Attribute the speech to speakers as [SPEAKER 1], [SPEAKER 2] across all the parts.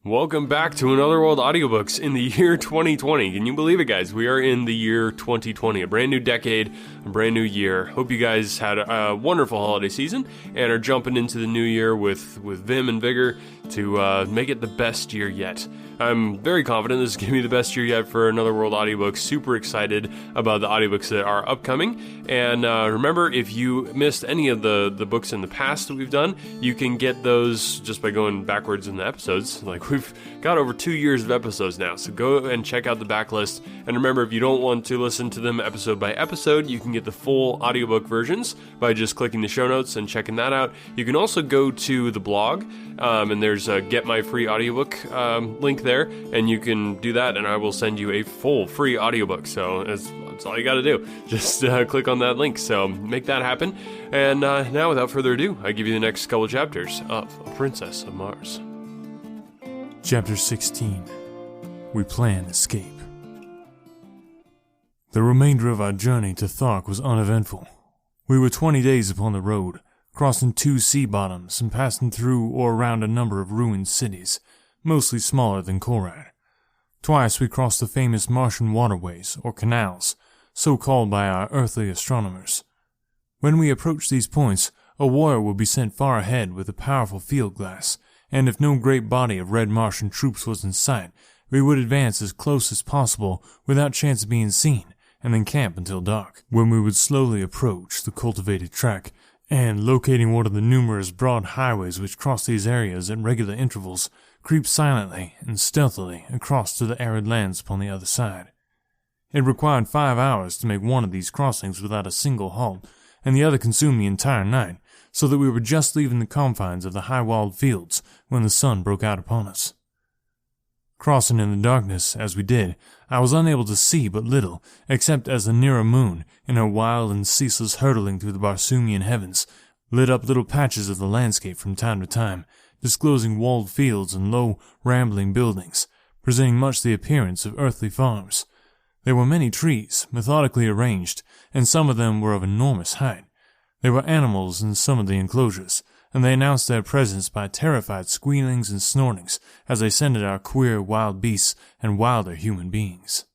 [SPEAKER 1] Welcome back to Another World Audiobooks in the year 2020. Can you believe it, guys? We are in the year 2020, a brand new decade, a brand new year. Hope you guys had a wonderful holiday season and are jumping into the new year with vim and vigor to make it the best year yet. I'm very confident this is going to be the best year yet for Another World Audiobooks. Super excited about the audiobooks that are upcoming. And remember, if you missed any of the books in the past that we've done, you can get those just by going backwards in the episodes. Like, we've got over 2 years of episodes now, so go and check out the backlist. And remember, if you don't want to listen to them episode by episode, you can get the full audiobook versions by just clicking the show notes and checking that out. You can also go to the blog, and there's a Get My Free Audiobook link there, and you can do that, and I will send you a full free audiobook. So that's all you got to do. Just click on that link. So make that happen. And now, without further ado, I give you the next couple chapters of A Princess of Mars.
[SPEAKER 2] Chapter 16. We Plan Escape. The remainder of our journey to Thark was uneventful. We were 20 days upon the road, crossing 2 sea bottoms and passing through or around a number of ruined cities, mostly smaller than Korad. Twice we crossed the famous Martian waterways, or canals, so called by our earthly astronomers. When we approached these points, a warrior would be sent far ahead with a powerful field glass, and if no great body of red Martian troops was in sight, we would advance as close as possible without chance of being seen, and then camp until dark, when we would slowly approach the cultivated track, and, locating one of the numerous broad highways which cross these areas at regular intervals, creep silently and stealthily across to the arid lands upon the other side. It required 5 hours to make one of these crossings without a single halt, and the other consumed the entire night, so that we were just leaving the confines of the high-walled fields when the sun broke out upon us. Crossing in the darkness, as we did, I was unable to see but little, except as the nearer moon, in her wild and ceaseless hurtling through the Barsoomian heavens, lit up little patches of the landscape from time to time, disclosing walled fields and low, rambling buildings, presenting much the appearance of earthly farms. There were many trees, methodically arranged, and some of them were of enormous height. There were animals in some of the enclosures, and they announced their presence by terrified squealings and snortings as they scented our queer wild beasts and wilder human beings.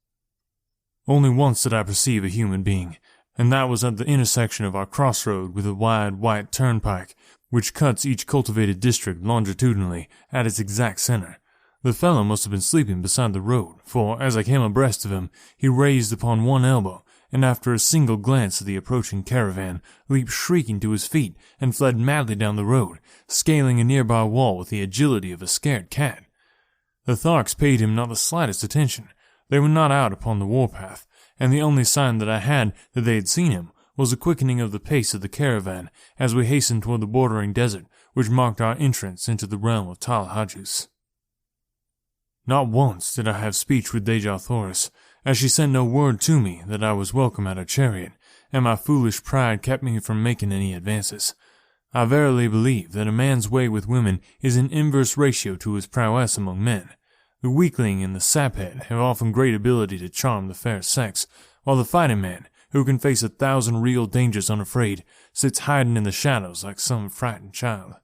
[SPEAKER 2] Only once did I perceive a human being, and that was at the intersection of our crossroad with a wide white turnpike, which cuts each cultivated district longitudinally at its exact center. The fellow must have been sleeping beside the road, for, as I came abreast of him, he raised upon one elbow, and after a single glance at the approaching caravan, leaped shrieking to his feet and fled madly down the road, scaling a nearby wall with the agility of a scared cat. The Tharks paid him not the slightest attention. They were not out upon the warpath, and the only sign that I had that they had seen him was a quickening of the pace of the caravan as we hastened toward the bordering desert which marked our entrance into the realm of Tal Hajus. Not once did I have speech with Dejah Thoris, as she sent no word to me that I was welcome at her chariot, and my foolish pride kept me from making any advances. I verily believe that a man's way with women is in inverse ratio to his prowess among men. The weakling and the saphead have often great ability to charm the fair sex, while the fighting man, who can face 1,000 real dangers unafraid, sits hiding in the shadows like some frightened child.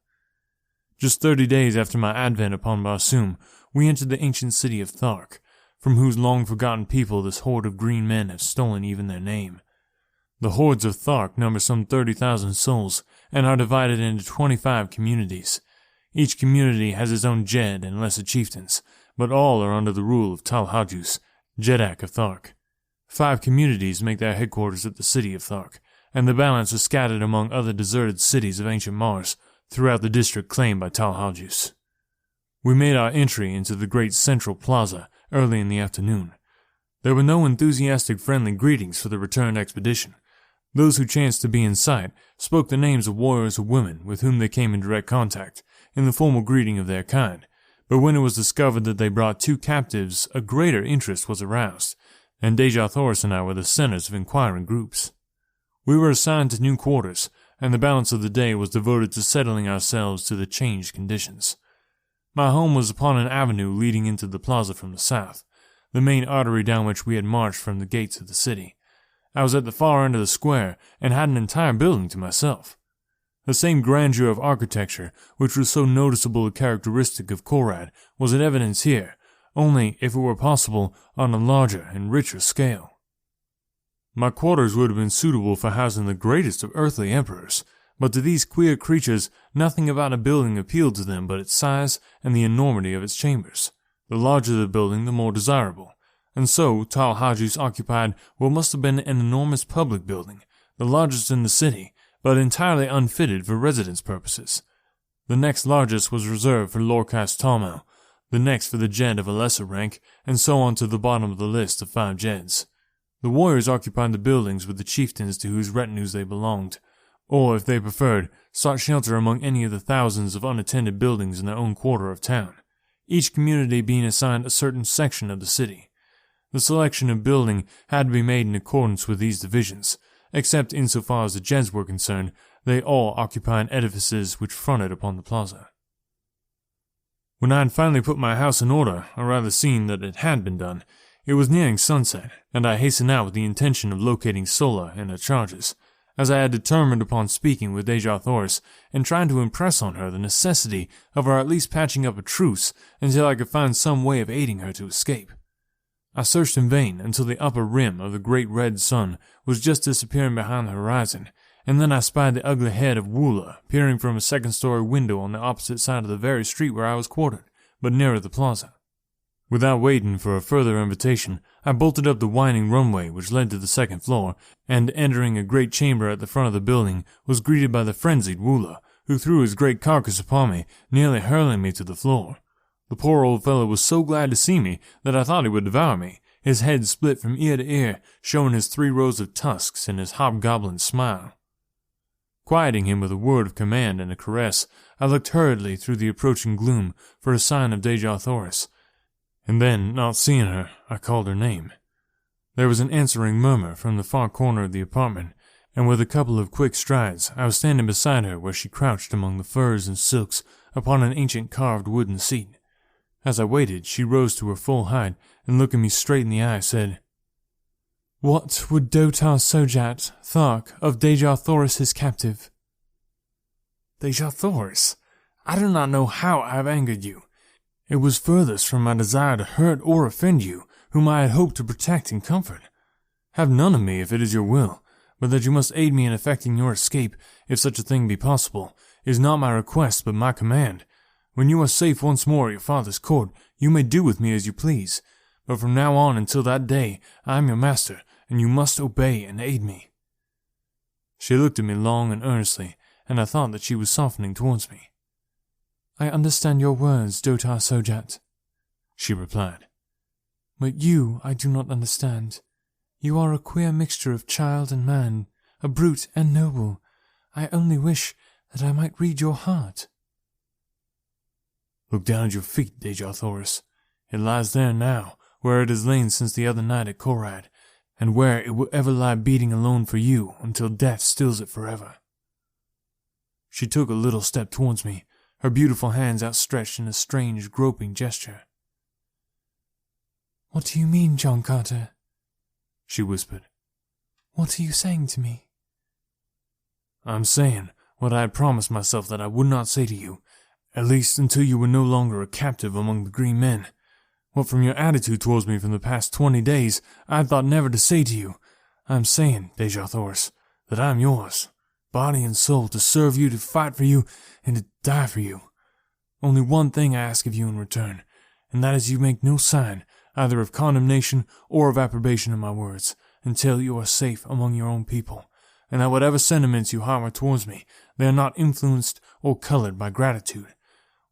[SPEAKER 2] Just 30 days after my advent upon Barsoom, we entered the ancient city of Thark, from whose long-forgotten people this horde of green men have stolen even their name. The hordes of Thark number some 30,000 souls, and are divided into 25 communities. Each community has its own Jed and lesser chieftains, but all are under the rule of Tal Hajus, Jedak of Thark. 5 communities make their headquarters at the city of Thark, and the balance is scattered among other deserted cities of ancient Mars, throughout the district claimed by Tal Hajus. We made our entry into the great central plaza early in the afternoon. There were no enthusiastic friendly greetings for the returned expedition. Those who chanced to be in sight spoke the names of warriors or women with whom they came in direct contact, in the formal greeting of their kind, but when it was discovered that they brought 2 captives, a greater interest was aroused, and Dejah Thoris and I were the centers of inquiring groups. We were assigned to new quarters, and the balance of the day was devoted to settling ourselves to the changed conditions. My home was upon an avenue leading into the plaza from the south, the main artery down which we had marched from the gates of the city. I was at the far end of the square, and had an entire building to myself. The same grandeur of architecture, which was so noticeable a characteristic of Korad, was in evidence here, only, if it were possible, on a larger and richer scale. My quarters would have been suitable for housing the greatest of earthly emperors, but to these queer creatures, nothing about a building appealed to them but its size and the enormity of its chambers. The larger the building, the more desirable. And so, Tal Hajus occupied what must have been an enormous public building, the largest in the city, but entirely unfitted for residence purposes. The next largest was reserved for Lorcas Talmel, the next for the Jed of a lesser rank, and so on to the bottom of the list of 5 Jeds. The warriors occupied the buildings with the chieftains to whose retinues they belonged, or, if they preferred, sought shelter among any of the thousands of unattended buildings in their own quarter of town, each community being assigned a certain section of the city. The selection of building had to be made in accordance with these divisions, except insofar as the Jeds were concerned, they all occupying edifices which fronted upon the plaza. When I had finally put my house in order, or rather seen that it had been done, it was nearing sunset, and I hastened out with the intention of locating Sola and her charges, as I had determined upon speaking with Dejah Thoris and trying to impress on her the necessity of our at least patching up a truce until I could find some way of aiding her to escape. I searched in vain until the upper rim of the great red sun was just disappearing behind the horizon, and then I spied the ugly head of Woola peering from a second-story window on the opposite side of the very street where I was quartered, but nearer the plaza. Without waiting for a further invitation, I bolted up the winding runway which led to the second floor, and entering a great chamber at the front of the building, was greeted by the frenzied Woola, who threw his great carcass upon me, nearly hurling me to the floor. The poor old fellow was so glad to see me that I thought he would devour me, his head split from ear to ear, showing his 3 rows of tusks and his hobgoblin smile. Quieting him with a word of command and a caress, I looked hurriedly through the approaching gloom for a sign of Dejah Thoris, and then, not seeing her, I called her name. There was an answering murmur from the far corner of the apartment, and with a couple of quick strides, I was standing beside her where she crouched among the furs and silks upon an ancient carved wooden seat. As I waited, she rose to her full height, and looking me straight in the eye, said, "What would Dotar Sojat, Thark, of Dejah Thoris his captive?" "Dejah Thoris? I do not know how I have angered you. It was furthest from my desire to hurt or offend you, whom I had hoped to protect and comfort. Have none of me if it is your will, but that you must aid me in effecting your escape, if such a thing be possible, is not my request but my command. When you are safe once more at your father's court, you may do with me as you please, but from now on until that day, I am your master, and you must obey and aid me." She looked at me long and earnestly, and I thought that she was softening towards me. "I understand your words, Dotar Sojat," she replied. "But you I do not understand. You are a queer mixture of child and man, a brute and noble. I only wish that I might read your heart." "Look down at your feet, Dejah Thoris. It lies there now, where it has lain since the other night at Korad, and where it will ever lie beating alone for you until death stills it forever." She took a little step towards me, her beautiful hands outstretched in a strange, groping gesture. "What do you mean, John Carter?" she whispered. "What are you saying to me?" "I'm saying what I had promised myself that I would not say to you, at least until you were no longer a captive among the green men. What from your attitude towards me from the past 20 days, I had thought never to say to you. I'm saying, Dejah Thoris, that I am yours, body and soul, to serve you, to fight for you, and to die for you. Only one thing I ask of you in return, and that is you make no sign, either of condemnation or of approbation of my words, until you are safe among your own people, and that whatever sentiments you harbor towards me, they are not influenced or colored by gratitude.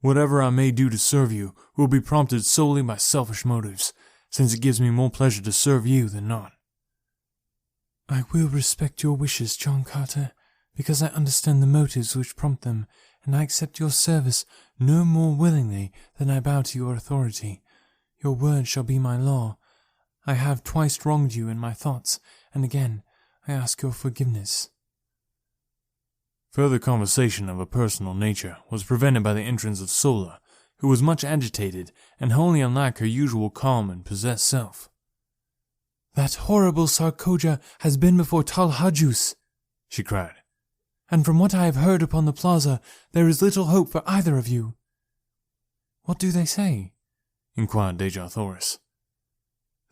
[SPEAKER 2] Whatever I may do to serve you will be prompted solely by selfish motives, since it gives me more pleasure to serve you than not." "I will respect your wishes, John Carter, because I understand the motives which prompt them, and I accept your service no more willingly than I bow to your authority. Your word shall be my law. I have twice wronged you in my thoughts, and again I ask your forgiveness." Further conversation of a personal nature was prevented by the entrance of Sola, who was much agitated and wholly unlike her usual calm and possessed self. "That horrible Sarkoja has been before Tal Hajus," she cried. and from what I have heard upon the plaza, there is little hope for either of you." "What do they say?" inquired Dejathoris.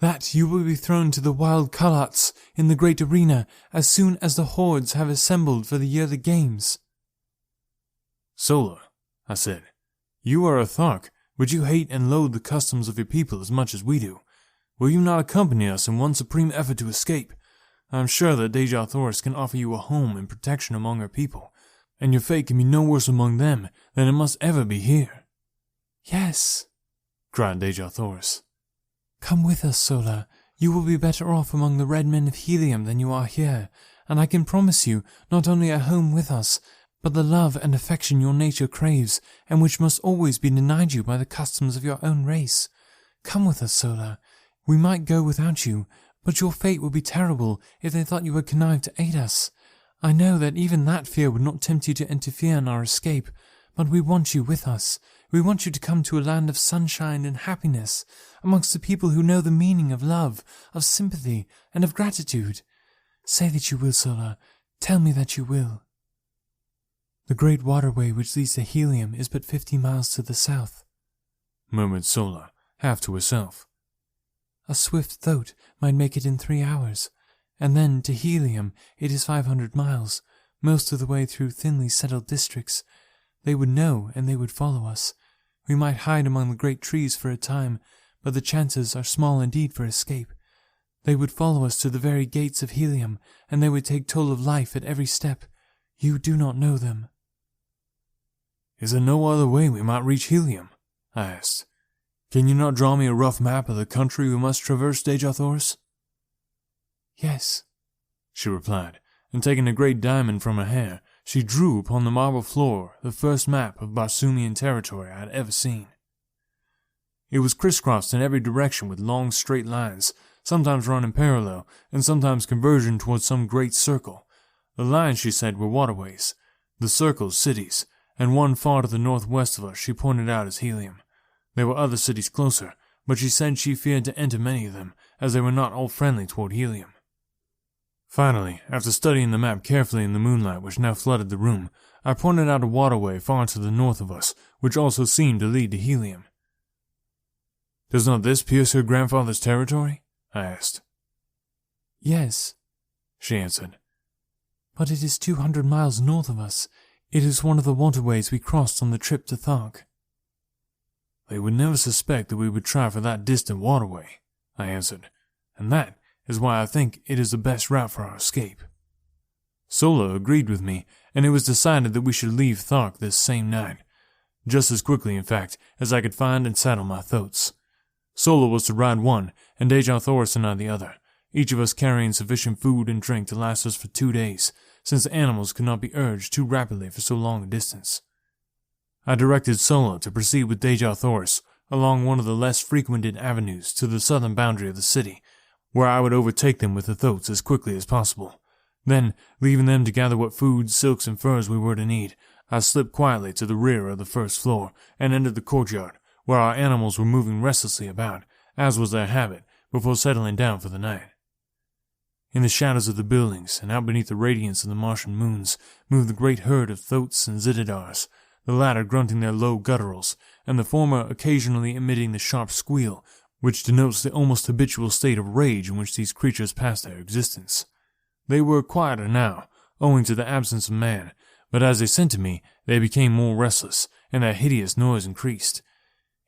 [SPEAKER 2] "That you will be thrown to the wild Kalats in the great arena as soon as the hordes have assembled for the yearly games."
[SPEAKER 1] "Sola," I said, "you are a Thark, but you hate and loathe the customs of your people as much as we do. Will you not accompany us in one supreme effort to escape? I am sure that Dejathoris can offer you a home and protection among her people, and your fate can be no worse among them than it must ever be here."
[SPEAKER 2] "Yes,"
[SPEAKER 1] cried Dejathoris.
[SPEAKER 2] "Come with us, Sola. You will be better off among the red men of Helium than you are here, and I can promise you not only a home with us, but the love and affection your nature craves, and which must always be denied you by the customs of your own race. Come with us, Sola. We might go without you, but your fate would be terrible if they thought you had connived to aid us. I know that even that fear would not tempt you to interfere in our escape, but we want you with us. We want you to come to a land of sunshine and happiness, amongst the people who know the meaning of love, of sympathy, and of gratitude. Say that you will, Sola. Tell me that you will." "The great waterway which leads to Helium is but 50 miles to the south,"
[SPEAKER 1] murmured Sola, half to herself.
[SPEAKER 2] "A swift thoat might make it in 3 hours, and then to Helium it is 500 miles, most of the way through thinly settled districts. They would know, and they would follow us. We might hide among the great trees for a time, but the chances are small indeed for escape. They would follow us to the very gates of Helium, and they would take toll of life at every step. You do not know them."
[SPEAKER 1] "Is there no other way we might reach Helium?" I asked. "Can you not draw me a rough map of the country we must traverse, Dejathoris?"
[SPEAKER 2] "Yes,"
[SPEAKER 1] she replied, and taking a great diamond from her hair, she drew upon the marble floor the first map of Barsoomian territory I had ever seen. It was crisscrossed in every direction with long straight lines, sometimes running parallel, and sometimes converging towards some great circle. The lines, she said, were waterways, the circles cities, and one far to the northwest of us she pointed out as Helium. There were other cities closer, but she said she feared to enter many of them, as they were not all friendly toward Helium. Finally, after studying the map carefully in the moonlight which now flooded the room, I pointed out a waterway far to the north of us, which also seemed to lead to Helium. "Does not this pierce her grandfather's territory?" I asked.
[SPEAKER 2] "Yes,"
[SPEAKER 1] she answered.
[SPEAKER 2] "But it is 200 miles north of us. It is one of the waterways we crossed on the trip to Thark."
[SPEAKER 1] "They would never suspect that we would try for that distant waterway," I answered, "and that is why I think it is the best route for our escape." Sola agreed with me, and it was decided that we should leave Thark this same night, just as quickly, in fact, as I could find and saddle my thoats. Sola was to ride one, and Dejathoris and I the other, each of us carrying sufficient food and drink to last us for 2 days, since the animals could not be urged too rapidly for so long a distance. I directed Sola to proceed with Dejathoris along one of the less frequented avenues to the southern boundary of the city, where I would overtake them with the thoats as quickly as possible. Then, leaving them to gather what food, silks, and furs we were to need, I slipped quietly to the rear of the first floor and entered the courtyard, where our animals were moving restlessly about, as was their habit, before settling down for the night. In the shadows of the buildings, and out beneath the radiance of the Martian moons, moved the great herd of thoats and zitidars, the latter grunting their low gutturals, and the former occasionally emitting the sharp squeal, which denotes the almost habitual state of rage in which these creatures pass their existence. They were quieter now, owing to the absence of man, but as they scented me, they became more restless, and their hideous noise increased.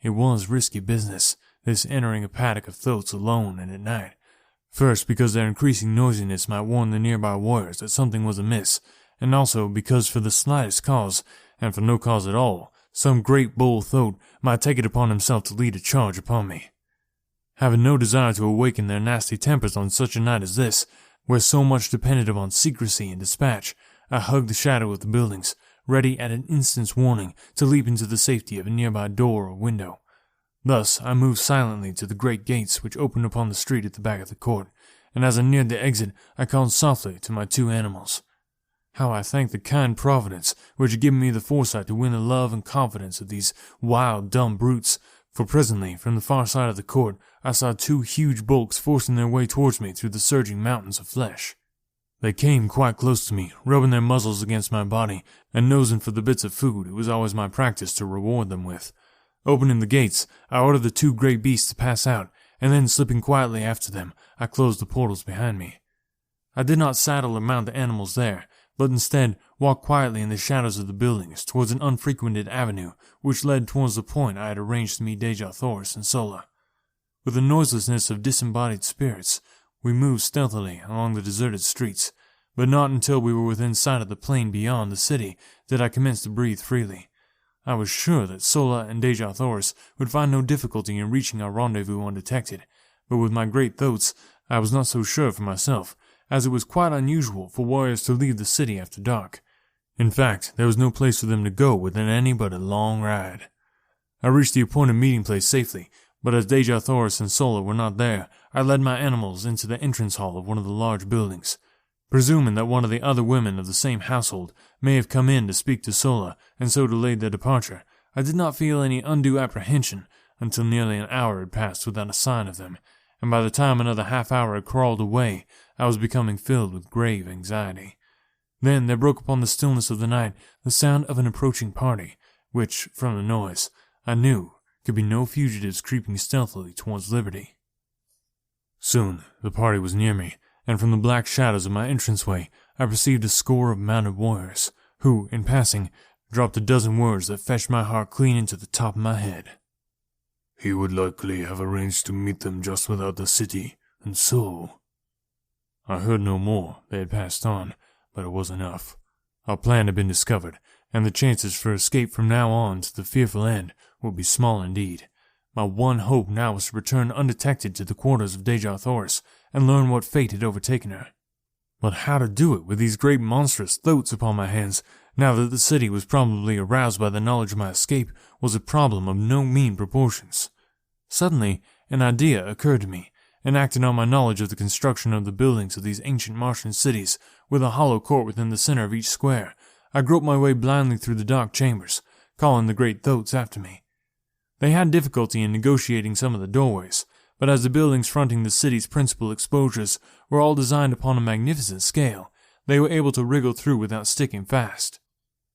[SPEAKER 1] It was risky business, this entering a paddock of thoats alone and at night. First, because their increasing noisiness might warn the nearby warriors that something was amiss, and also because for the slightest cause, and for no cause at all, some great bull thoat might take it upon himself to lead a charge upon me. Having no desire to awaken their nasty tempers on such a night as this, where so much depended upon secrecy and dispatch, I hugged the shadow of the buildings, ready at an instant's warning to leap into the safety of a nearby door or window. Thus I moved silently to the great gates which opened upon the street at the back of the court, and as I neared the exit I called softly to my 2 animals. How I thanked the kind Providence which had given me the foresight to win the love and confidence of these wild, dumb brutes, for presently, from the far side of the court, I saw 2 huge bulks forcing their way towards me through the surging mountains of flesh.
[SPEAKER 2] They came quite close to me, rubbing their muzzles against my body and nosing for the bits of food it was always my practice to reward them with. Opening the gates, I ordered the two great beasts to pass out, and then slipping quietly after them, I closed the portals behind me. I did not saddle or mount the animals there, but instead walked quietly in the shadows of the buildings towards an unfrequented avenue which led towards the point I had arranged to meet Deja Thoris and Sola. With the noiselessness of disembodied spirits, we moved stealthily along the deserted streets, but not until we were within sight of the plain beyond the city did I commence to breathe freely. I was sure that Sola and Deja Thoris would find no difficulty in reaching our rendezvous undetected, but with my great thoughts I was not so sure for myself, as it was quite unusual for warriors to leave the city after dark. In fact, there was no place for them to go within any but a long ride. I reached the appointed meeting place safely, but as Deja Thoris and Sola were not there, I led my animals into the entrance hall of one of the large buildings. Presuming that one of the other women of the same household may have come in to speak to Sola and so delayed their departure, I did not feel any undue apprehension until nearly an hour had passed without a sign of them, and by the time another half hour had crawled away, I was becoming filled with grave anxiety. Then there broke upon the stillness of the night the sound of an approaching party, which, from the noise, I knew could be no fugitives creeping stealthily towards liberty. Soon the party was near me, and from the black shadows of my entranceway I perceived a score of mounted warriors, who, in passing, dropped a dozen words that fetched my heart clean into the top of my head.
[SPEAKER 3] He would likely have arranged to meet them just without the city, and so...
[SPEAKER 2] I heard no more. They had passed on, but it was enough. Our plan had been discovered, and the chances for escape from now on to the fearful end would be small indeed. My one hope now was to return undetected to the quarters of Deja Thoris and learn what fate had overtaken her. But how to do it with these great monstrous thoughts upon my hands, now that the city was probably aroused by the knowledge of my escape, was a problem of no mean proportions. Suddenly, an idea occurred to me, and acting on my knowledge of the construction of the buildings of these ancient Martian cities, with a hollow court within the center of each square, I groped my way blindly through the dark chambers, calling the great thoats after me. They had difficulty in negotiating some of the doorways, but as the buildings fronting the city's principal exposures were all designed upon a magnificent scale, they were able to wriggle through without sticking fast.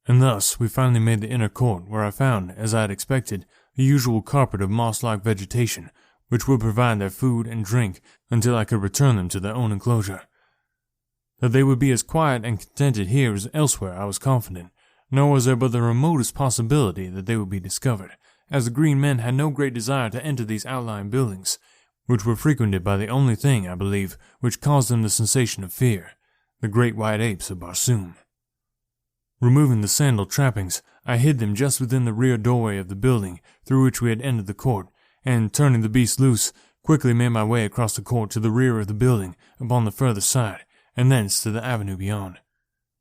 [SPEAKER 2] And thus we finally made the inner court, where I found, as I had expected, the usual carpet of moss-like vegetation, which would provide their food and drink until I could return them to their own enclosure. That they would be as quiet and contented here as elsewhere I was confident, nor was there but the remotest possibility that they would be discovered, as the green men had no great desire to enter these outlying buildings, which were frequented by the only thing, I believe, which caused them the sensation of fear, the great white apes of Barsoom. Removing the sandal trappings, I hid them just within the rear doorway of the building through which we had entered the court, and, turning the beast loose, quickly made my way across the court to the rear of the building upon the further side, and thence to the avenue beyond.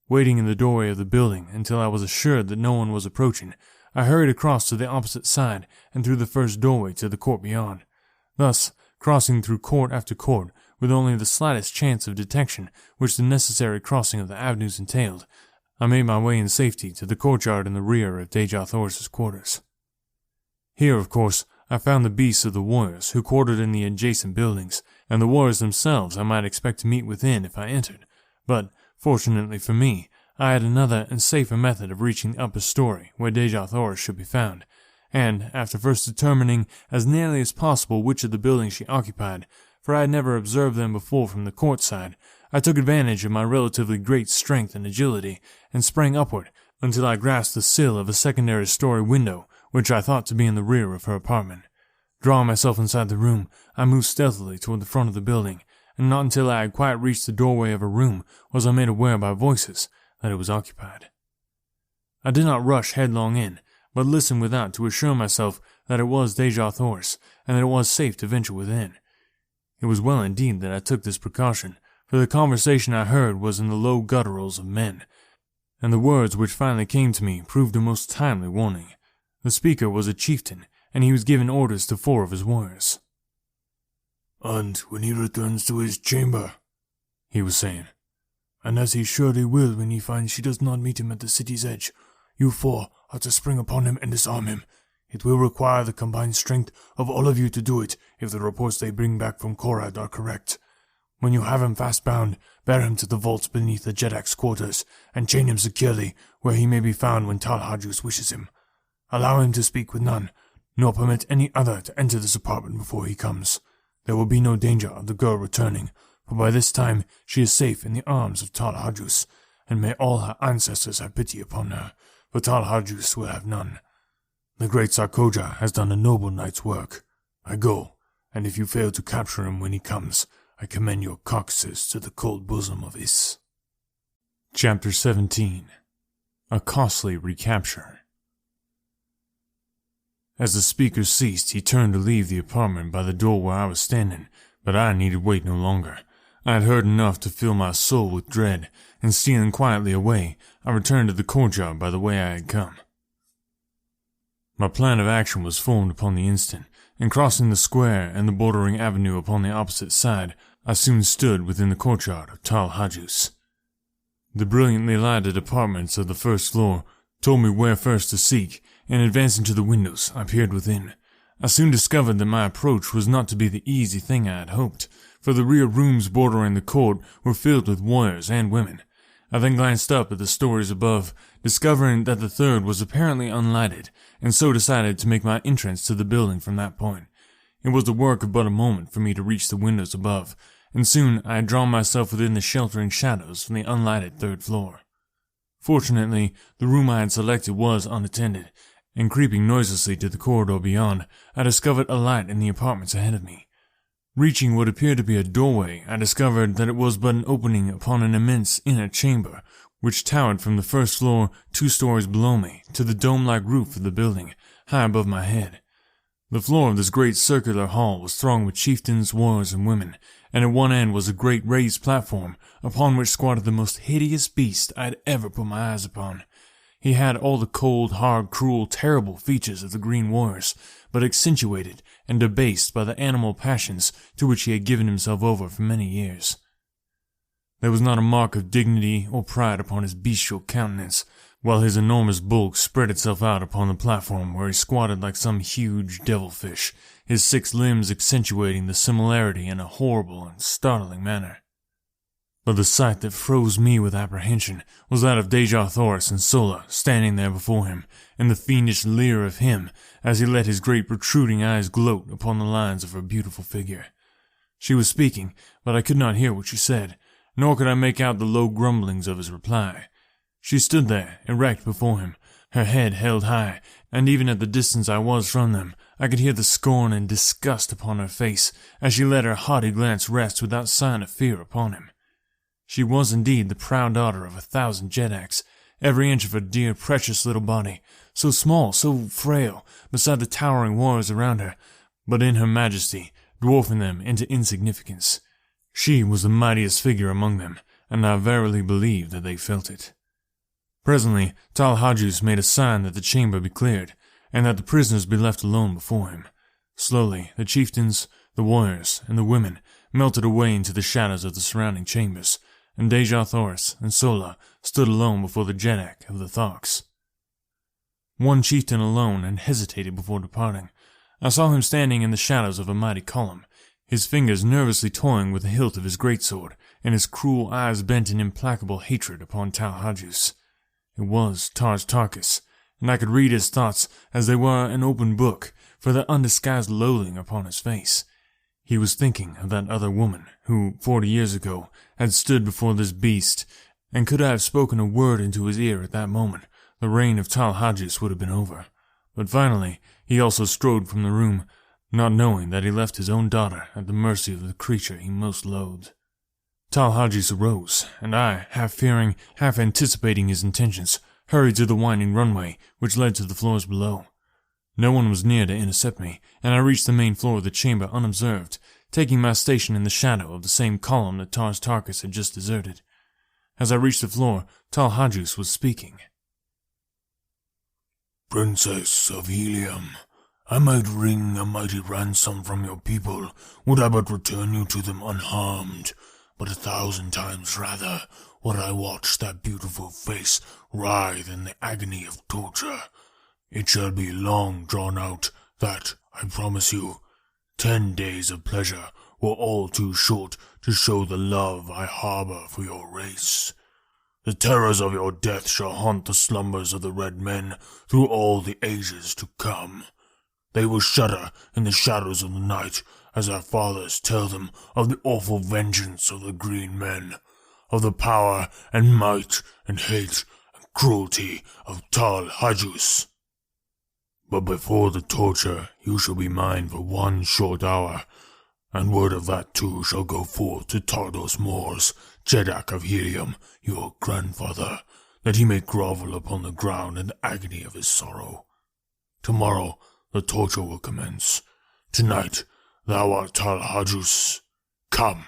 [SPEAKER 2] Waiting in the doorway of the building until I was assured that no one was approaching, I hurried across to the opposite side and through the first doorway to the court beyond. Thus, crossing through court after court, with only the slightest chance of detection which the necessary crossing of the avenues entailed, I made my way in safety to the courtyard in the rear of Deja Thoris's quarters. Here, of course, I found the beasts of the warriors who quartered in the adjacent buildings, and the warriors themselves I might expect to meet within if I entered, but, fortunately for me, I had another and safer method of reaching the upper story where Deja Thoris should be found, and, after first determining as nearly as possible which of the buildings she occupied, for I had never observed them before from the court side, I took advantage of my relatively great strength and agility, and sprang upward until I grasped the sill of a secondary story window, which I thought to be in the rear of her apartment. Drawing myself inside the room, I moved stealthily toward the front of the building, and not until I had quite reached the doorway of her room was I made aware by voices that it was occupied. I did not rush headlong in, but listened without to assure myself that it was Deja Thoris, and that it was safe to venture within. It was well indeed that I took this precaution, for the conversation I heard was in the low gutturals of men, and the words which finally came to me proved a most timely warning. The speaker was a chieftain, and he was giving orders to 4 of his warriors.
[SPEAKER 3] "And when he returns to his chamber," he was saying, "and as he surely will when he finds she does not meet him at the city's edge, you 4 are to spring upon him and disarm him. It will require the combined strength of all of you to do it if the reports they bring back from Korad are correct. When you have him fast bound, bear him to the vaults beneath the Jedak's quarters, and chain him securely where he may be found when Talhajus wishes him. Allow him to speak with none, nor permit any other to enter this apartment before he comes. There will be no danger of the girl returning, for by this time she is safe in the arms of Talhajus, and may all her ancestors have pity upon her, for Talhajus will have none. The great Sarkoja has done a noble knight's work. I go, and if you fail to capture him when he comes, I commend your carcasses to the cold bosom of Is.
[SPEAKER 2] Chapter 17. A Costly Recapture. As the speaker ceased, he turned to leave the apartment by the door where I was standing, but I needed wait no longer. I had heard enough to fill my soul with dread, and stealing quietly away, I returned to the courtyard by the way I had come. My plan of action was formed upon the instant, and crossing the square and the bordering avenue upon the opposite side, I soon stood within the courtyard of Talhajus. The brilliantly lighted apartments of the first floor told me where first to seek, and advancing to the windows, I peered within. I soon discovered that my approach was not to be the easy thing I had hoped, for the rear rooms bordering the court were filled with warriors and women. I then glanced up at the stories above, discovering that the third was apparently unlighted, and so decided to make my entrance to the building from that point. It was the work of but a moment for me to reach the windows above, and soon I had drawn myself within the sheltering shadows from the unlighted third floor. Fortunately, the room I had selected was unattended, and creeping noiselessly to the corridor beyond, I discovered a light in the apartments ahead of me. Reaching what appeared to be a doorway, I discovered that it was but an opening upon an immense inner chamber, which towered from the first floor 2 stories below me to the dome-like roof of the building, high above my head. The floor of this great circular hall was thronged with chieftains, warriors, and women, and at one end was a great raised platform, upon which squatted the most hideous beast I had ever put my eyes upon. He had all the cold, hard, cruel, terrible features of the Green Warriors, but accentuated and debased by the animal passions to which he had given himself over for many years. There was not a mark of dignity or pride upon his bestial countenance, while his enormous bulk spread itself out upon the platform where he squatted like some huge devilfish, his 6 limbs accentuating the similarity in a horrible and startling manner. But the sight that froze me with apprehension was that of Dejah Thoris and Sola standing there before him, and the fiendish leer of him as he let his great protruding eyes gloat upon the lines of her beautiful figure. She was speaking, but I could not hear what she said, nor could I make out the low grumblings of his reply. She stood there, erect before him, her head held high, and even at the distance I was from them, I could hear the scorn and disgust upon her face as she let her haughty glance rest without sign of fear upon him. She was indeed the proud daughter of 1,000 Jedaks, every inch of her dear, precious little body, so small, so frail, beside the towering warriors around her, but in her majesty, dwarfing them into insignificance. She was the mightiest figure among them, and I verily believe that they felt it. Presently, Talhajus made a sign that the chamber be cleared, and that the prisoners be left alone before him. Slowly, the chieftains, the warriors, and the women melted away into the shadows of the surrounding chambers, and Dejah Thoris and Sola stood alone before the Jedak of the Tharks. One chieftain alone had hesitated before departing. I saw him standing in the shadows of a mighty column, his fingers nervously toying with the hilt of his greatsword, and his cruel eyes bent in implacable hatred upon Talhajus. It was Tarkis, and I could read his thoughts as they were an open book, for the undisguised loathing upon his face. He was thinking of that other woman who, 40 years ago, had stood before this beast, and could I have spoken a word into his ear at that moment, the reign of Talhajus would have been over. But finally, he also strode from the room, not knowing that he left his own daughter at the mercy of the creature he most loathed. Talhajus arose, and I, half fearing, half anticipating his intentions, hurried to the winding runway which led to the floors below. No one was near to intercept me, and I reached the main floor of the chamber unobserved, taking my station in the shadow of the same column that Tarkis had just deserted. As I reached the floor, Talhajus was speaking.
[SPEAKER 3] Princess of Helium, I might wring a mighty ransom from your people, would I but return you to them unharmed, but 1,000 times rather would I watch that beautiful face writhe in the agony of torture. It shall be long drawn out, that, I promise you. 10 days of pleasure were all too short to show the love I harbor for your race. The terrors of your death shall haunt the slumbers of the red men through all the ages to come. They will shudder in the shadows of the night as their fathers tell them of the awful vengeance of the green men, of the power and might and hate and cruelty of Tal Hajus. But before the torture you shall be mine for 1 short hour, and word of that too shall go forth to Tardos Mors, Jeddak of Helium, your grandfather, that he may grovel upon the ground in the agony of his sorrow. Tomorrow the torture will commence. Tonight thou art Tal Hajus. Come.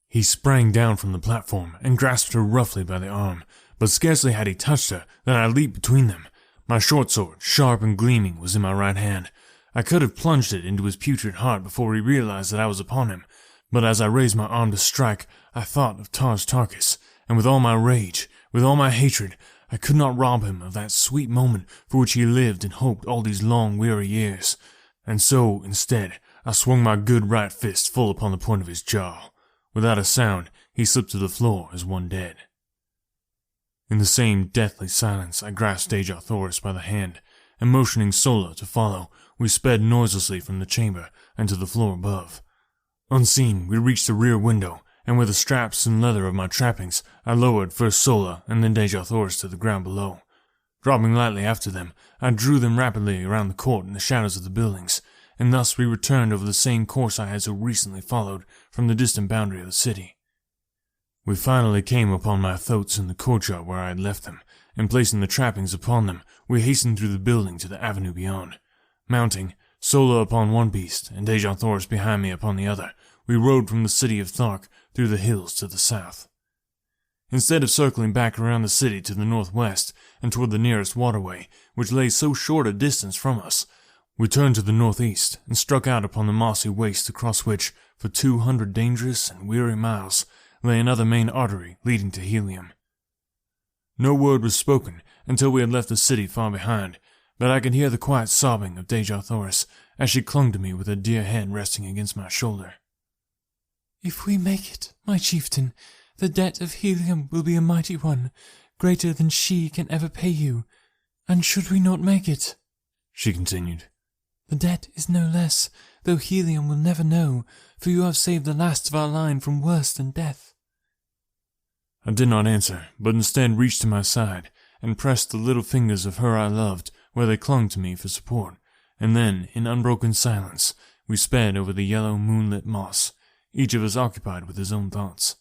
[SPEAKER 2] He sprang down from the platform and grasped her roughly by the arm, but scarcely had he touched her than I leaped between them. My short sword, sharp and gleaming, was in my right hand. I could have plunged it into his putrid heart before he realized that I was upon him, but as I raised my arm to strike, I thought of Tars Tarkas, and with all my rage, with all my hatred, I could not rob him of that sweet moment for which he lived and hoped all these long, weary years. And so, instead, I swung my good right fist full upon the point of his jaw. Without a sound, he slipped to the floor as one dead. In the same deathly silence, I grasped Deja Thoris by the hand, and motioning Sola to follow, we sped noiselessly from the chamber and to the floor above. Unseen, we reached the rear window, and with the straps and leather of my trappings, I lowered first Sola and then Deja Thoris to the ground below. Dropping lightly after them, I drew them rapidly around the court in the shadows of the buildings, and thus we returned over the same course I had so recently followed from the distant boundary of the city. We finally came upon my thoats in the courtyard where I had left them, and placing the trappings upon them, we hastened through the building to the avenue beyond. Mounting, Sola upon one beast, and Deja Thoris behind me upon the other, we rode from the city of Thark through the hills to the south. Instead of circling back around the city to the northwest and toward the nearest waterway, which lay so short a distance from us, we turned to the northeast and struck out upon the mossy waste across which, for 200 dangerous and weary miles, lay another main artery leading to Helium. No word was spoken until we had left the city far behind, but I could hear the quiet sobbing of Deja Thoris as she clung to me with her dear head resting against my shoulder.
[SPEAKER 4] "If we make it, my chieftain, the debt of Helium will be a mighty one, greater than she can ever pay you. And should we not make it," she continued, "the debt is no less, though Helium will never know, for you have saved the last of our line from worse than death."
[SPEAKER 2] I did not answer, but instead reached to my side and pressed the little fingers of her I loved where they clung to me for support, and then, in unbroken silence, we sped over the yellow moonlit moss, each of us occupied with his own thoughts.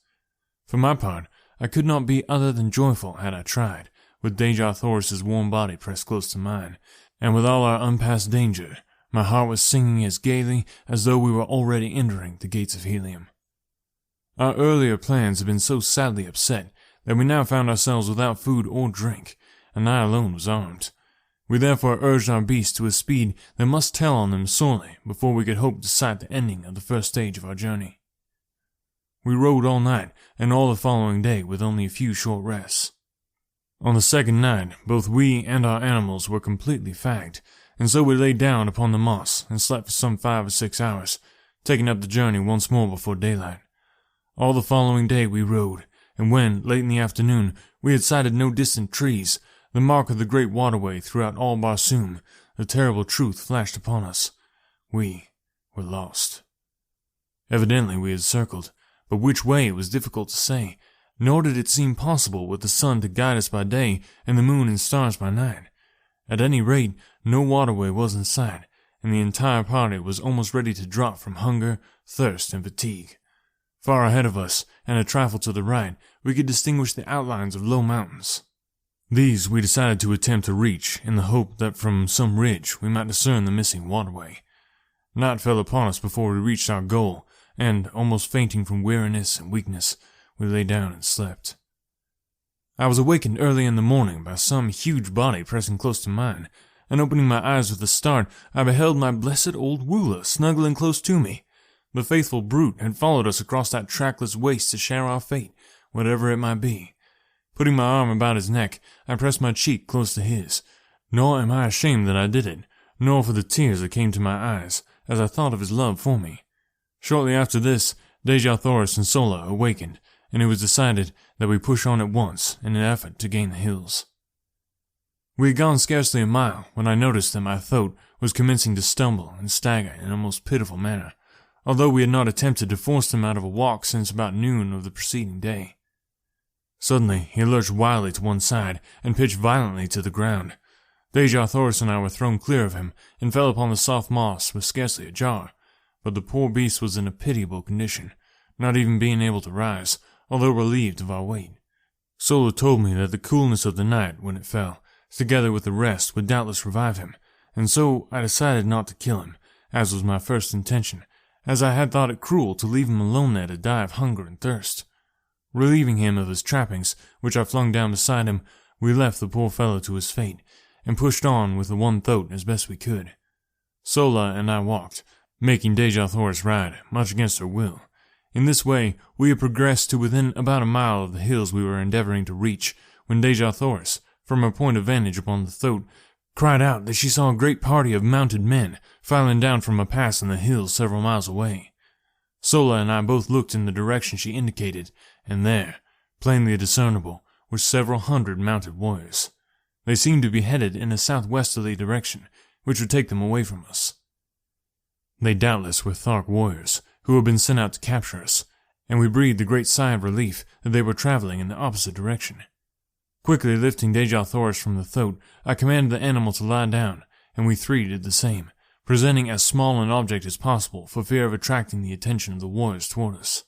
[SPEAKER 2] For my part, I could not be other than joyful had I tried, with Deja Thoris's warm body pressed close to mine, and with all our unpassed danger, my heart was singing as gaily as though we were already entering the gates of Helium. Our earlier plans had been so sadly upset that we now found ourselves without food or drink, and I alone was armed. We therefore urged our beasts to a speed that must tell on them sorely before we could hope to sight the ending of the first stage of our journey. We rode all night and all the following day with only a few short rests. On the second night, both we and our animals were completely fagged, and so we lay down upon the moss and slept for some 5 or 6 hours, taking up the journey once more before daylight. All the following day we rode, and when, late in the afternoon, we had sighted no distant trees, the mark of the great waterway throughout all Barsoom, the terrible truth flashed upon us. We were lost. Evidently we had circled, but which way it was difficult to say, nor did it seem possible with the sun to guide us by day and the moon and stars by night. At any rate, no waterway was in sight, and the entire party was almost ready to drop from hunger, thirst, and fatigue. Far ahead of us, and a trifle to the right, we could distinguish the outlines of low mountains. These we decided to attempt to reach, in the hope that from some ridge we might discern the missing waterway. Night fell upon us before we reached our goal, and, almost fainting from weariness and weakness, we lay down and slept. I was awakened early in the morning by some huge body pressing close to mine, and opening my eyes with a start, I beheld my blessed old Woola snuggling close to me. The faithful brute had followed us across that trackless waste to share our fate, whatever it might be. Putting my arm about his neck, I pressed my cheek close to his, nor am I ashamed that I did it, nor for the tears that came to my eyes, as I thought of his love for me. Shortly after this, Deja Thoris and Sola awakened, and it was decided that we push on at once in an effort to gain the hills. We had gone scarcely a mile when I noticed that my thoat was commencing to stumble and stagger in a most pitiful manner, although we had not attempted to force him out of a walk since about noon of the preceding day. Suddenly, he lurched wildly to one side and pitched violently to the ground. Deja Thoris and I were thrown clear of him and fell upon the soft moss with scarcely a jar, but the poor beast was in a pitiable condition, not even being able to rise, although relieved of our weight. Sola told me that the coolness of the night when it fell, together with the rest, would doubtless revive him, and so I decided not to kill him, as was my first intention, as I had thought it cruel to leave him alone there to die of hunger and thirst. Relieving him of his trappings, which I flung down beside him, we left the poor fellow to his fate, and pushed on with the one thoat as best we could. Sola and I walked, making Deja Thoris ride, much against her will. In this way, we had progressed to within about a mile of the hills we were endeavoring to reach, when Deja Thoris, from her point of vantage upon the thoat, cried out that she saw a great party of mounted men filing down from a pass in the hills several miles away. Sola and I both looked in the direction she indicated, and there, plainly discernible, were several hundred mounted warriors. They seemed to be headed in a southwesterly direction, which would take them away from us. They doubtless were Thark warriors, who had been sent out to capture us, and we breathed a great sigh of relief that they were traveling in the opposite direction. Quickly lifting Deja Thoris from the thoat, I commanded the animal to lie down, and we three did the same, presenting as small an object as possible for fear of attracting the attention of the warriors toward us.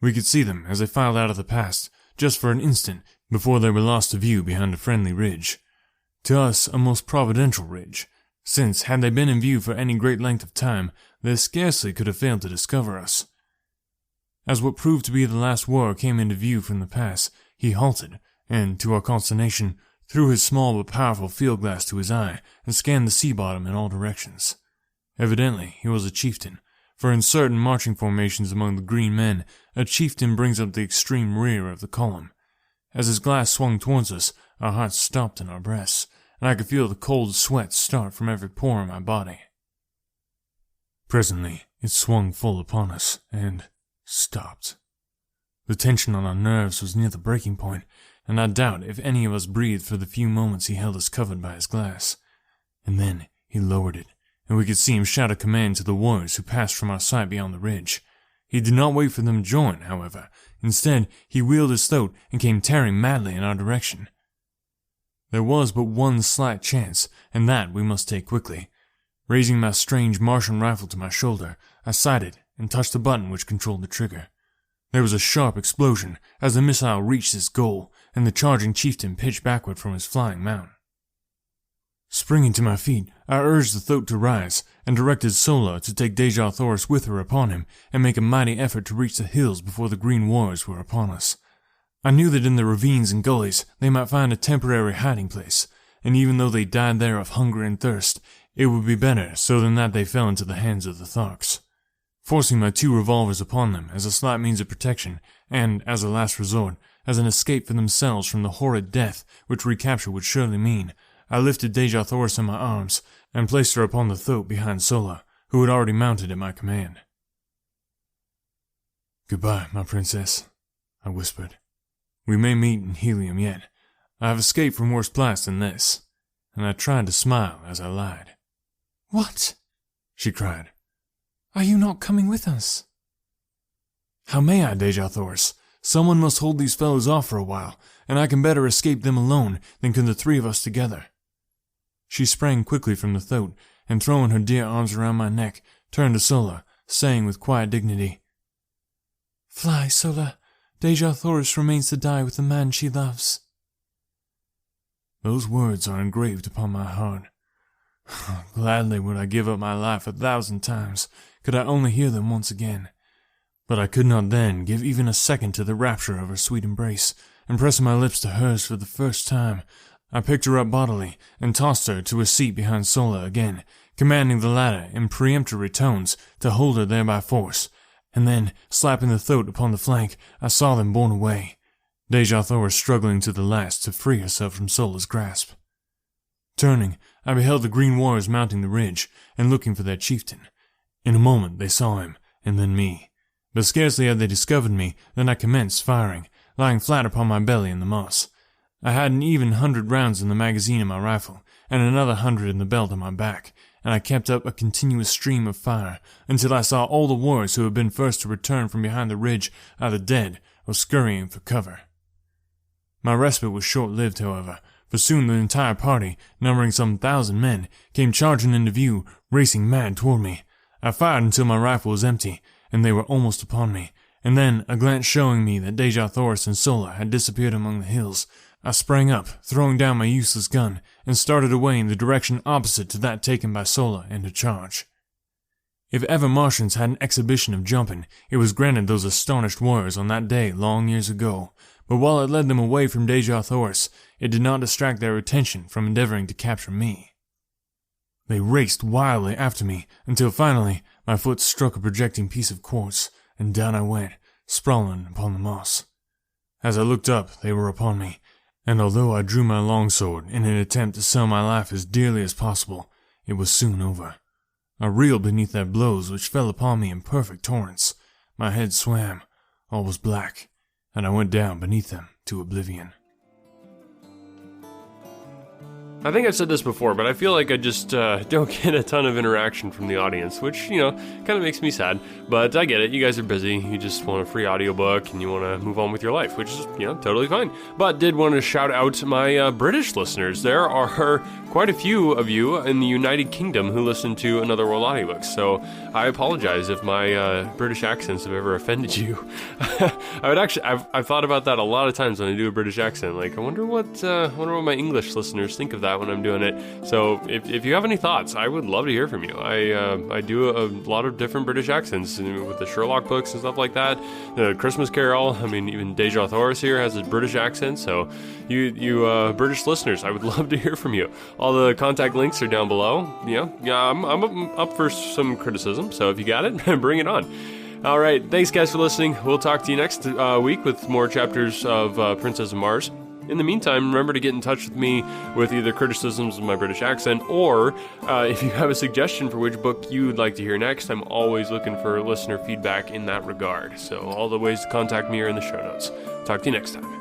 [SPEAKER 2] We could see them as they filed out of the pass, just for an instant before they were lost to view behind a friendly ridge. To us, a most providential ridge, since, had they been in view for any great length of time, they scarcely could have failed to discover us. As what proved to be the last warrior came into view from the pass, he halted, and, to our consternation, threw his small but powerful field glass to his eye and scanned the sea bottom in all directions. Evidently, he was a chieftain, for in certain marching formations among the green men, a chieftain brings up the extreme rear of the column. As his glass swung towards us, our hearts stopped in our breasts, and I could feel the cold sweat start from every pore in my body. Presently, it swung full upon us, and stopped. The tension on our nerves was near the breaking point, and I doubt if any of us breathed for the few moments he held us covered by his glass. And then he lowered it, and we could see him shout a command to the warriors who passed from our sight beyond the ridge. He did not wait for them to join, however. Instead, he wheeled his thoat and came tearing madly in our direction. There was but one slight chance, and that we must take quickly. Raising my strange Martian rifle to my shoulder, I sighted and touched the button which controlled the trigger. There was a sharp explosion as the missile reached its goal, and the charging chieftain pitched backward from his flying mount. Springing to my feet, I urged the thoat to rise, and directed Sola to take Deja Thoris with her upon him, and make a mighty effort to reach the hills before the green warriors were upon us. I knew that in the ravines and gullies they might find a temporary hiding place, and even though they died there of hunger and thirst, it would be better so than that they fell into the hands of the Tharks. Forcing my 2 revolvers upon them as a slight means of protection, and, as a last resort, as an escape for themselves from the horrid death which recapture would surely mean, I lifted Deja Thoris in my arms, and placed her upon the thoat behind Sola, who had already mounted at my command. "Goodbye, my princess," I whispered. "We may meet in Helium yet. I have escaped from worse plights than this," and I tried to smile as I lied.
[SPEAKER 4] "What?"
[SPEAKER 2] she cried.
[SPEAKER 4] "Are you not coming with us?"
[SPEAKER 2] "How may I, Deja Thoris? Someone must hold these fellows off for a while, and I can better escape them alone than can the 3 of us together." She sprang quickly from the thoat, and throwing her dear arms around my neck, turned to Sola, saying with quiet dignity,
[SPEAKER 4] "Fly, Sola. Deja Thoris remains to die with the man she loves."
[SPEAKER 2] Those words are engraved upon my heart. Gladly would I give up my life 1,000 times, could I only hear them once again. But I could not then give even a second to the rapture of her sweet embrace, and pressing my lips to hers for the first time, I picked her up bodily and tossed her to a seat behind Sola again, commanding the latter in peremptory tones to hold her there by force, and then, slapping the thoat upon the flank, I saw them borne away, Deja Thoris struggling to the last to free herself from Sola's grasp. Turning, I beheld the green warriors mounting the ridge and looking for their chieftain. In a moment they saw him, and then me. But scarcely had they discovered me than I commenced firing, lying flat upon my belly in the moss. I had an even 100 rounds in the magazine of my rifle, and another 100 in the belt on my back, and I kept up a continuous stream of fire until I saw all the warriors who had been first to return from behind the ridge either dead or scurrying for cover. My respite was short-lived, however, for soon the entire party, numbering some 1,000 men, came charging into view, racing mad toward me. I fired until my rifle was empty, and they were almost upon me, and then, a glance showing me that Deja Thoris and Sola had disappeared among the hills, I sprang up, throwing down my useless gun, and started away in the direction opposite to that taken by Sola in a charge. If ever Martians had an exhibition of jumping, it was granted those astonished warriors on that day long years ago, but while it led them away from Deja Thoris, it did not distract their attention from endeavoring to capture me. They raced wildly after me until finally my foot struck a projecting piece of quartz, and down I went, sprawling upon the moss. As I looked up, they were upon me, and although I drew my longsword in an attempt to sell my life as dearly as possible, it was soon over. I reeled beneath their blows which fell upon me in perfect torrents. My head swam, all was black, and I went down beneath them to oblivion.
[SPEAKER 1] I think I've said this before, but I feel like I just don't get a ton of interaction from the audience, which, kind of makes me sad. But I get it. You guys are busy. You just want a free audiobook and you want to move on with your life, which is, totally fine. But did want to shout out my British listeners. There are quite a few of you in the United Kingdom who listen to Another World audiobooks, so I apologize if my British accents have ever offended you. I've thought about that a lot of times when I do a British accent. Like, I wonder what my English listeners think of that when I'm doing it. So if you have any thoughts, I would love to hear from you. I do a lot of different British accents with the Sherlock books and stuff like that. The Christmas Carol, even Deja Thoris here has a British accent, so you British listeners, I would love to hear from you. All the contact links are down below. I'm up for some criticism, so if you got it, bring it on. All right, thanks guys for listening. We'll talk to you next week with more chapters of Princess of Mars. In the meantime, remember to get in touch with me with either criticisms of my British accent, or if you have a suggestion for which book you'd like to hear next. I'm always looking for listener feedback in that regard. So all the ways to contact me are in the show notes. Talk to you next time.